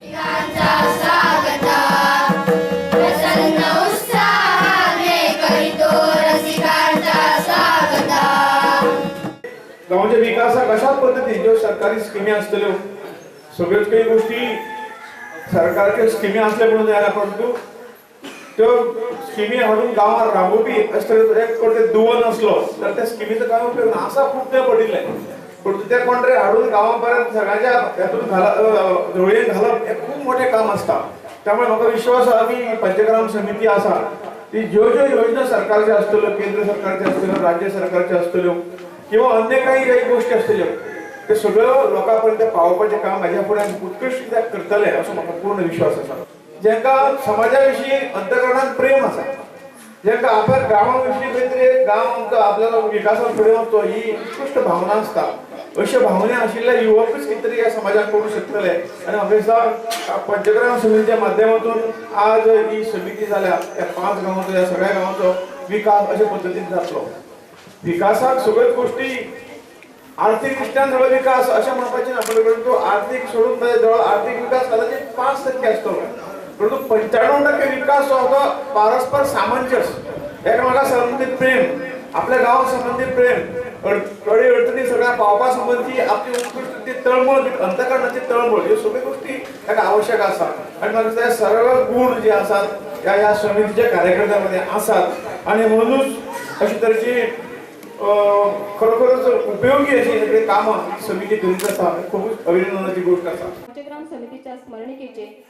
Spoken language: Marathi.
पिकांचा स्वागता प्रसन्न उत्साहाने करीतो रसिकांचा स्वागता. गावाच्या विकासाक अशा पद्धतीने ज्यो सरकारी स्किमी असतल्यो सगळ्योच काही गोष्टी सरकारच्या स्किमी असल्या म्हणून जायला, परंतु त्यो स्किमी हाडून गावात राबोवपी असतल्यो एक कोण दुवो नसलो तर त्या स्किमीचो काय उपयोग ना. असा खूप ते पडिल्ले, परंतु त्या कोण तरी हाडून गावापर्यंत सगळ्याच्या हातून झोळयेन घालप हे खूप मोठे काम असता. त्यामुळे म्हाका विश्वास आसा की पंचग्राम समिती आसा ती ज्यो ज्यो योजना सरकारच्या असतल्यो, केंद्र सरकारच्या असतल्यो, राज्य सरकारच्या असतल्यो किंवा अन्य काही गोष्टी असतल्यो ते सगळं लोकांपर्यंत पावोवपाचें काम हाज्या फुडें उत्कृश्टरित्या करतले असो म्हाका पूर्ण विश्वास आसा. जेंकां समाजाविशीं अंतकरणात प्रेम आसा, जेंकां आपल्या गांवाविशीं खंय तरी गांव आमकां आपल्याला विकासाक फुडें वचो ही उत्कृश्ट भावना आसता, अशे भावने आशिल्ले युवकूच कितें तरी ह्या समाजाक करूंक शकतले. आनी म्हाका दिसता पंचग्राम समितीच्या माध्यमातून आज ही समिती जाल्या ह्या 5 गांवांचो, ह्या सगळ्या गांवांचो विकास अशे पद्दतीन जातलो. विकासाक सगळ्योच गोष्टी आर्थिक दृश्ट्यान सगळो विकास अशें म्हणपाचें ना, परंतु आर्थिक सोडून जवळ आर्थिक विकास कदाचित 5% आसतलो, परंतु 95% विकास जो होता परस्पर सामंजस्य, एकामेका संबंधीत प्रेम, आपल्या गांवा संबंधीत प्रेम, अडी अडचणी सगळ्या पावपा संबंधी आपली उत्कृष्ट तळमळ, अंतकरणाची तळमळ ह्यो सगळ्यो गोष्टी ताका आवश्यक आसा. आनी म्हाका दिसता सर्व गुण जे आसात ह्या समितीच्या कार्यकर्त्यांमध्ये आसात आनी म्हणूनच अशे तरेची खरोखरच उपयोगी अशी सगळी कामां समिती करीत आसा. खूब अभिनंदनाची गोष्ट आसा. पंचग्राम समितीच्या स्मरणिकेचे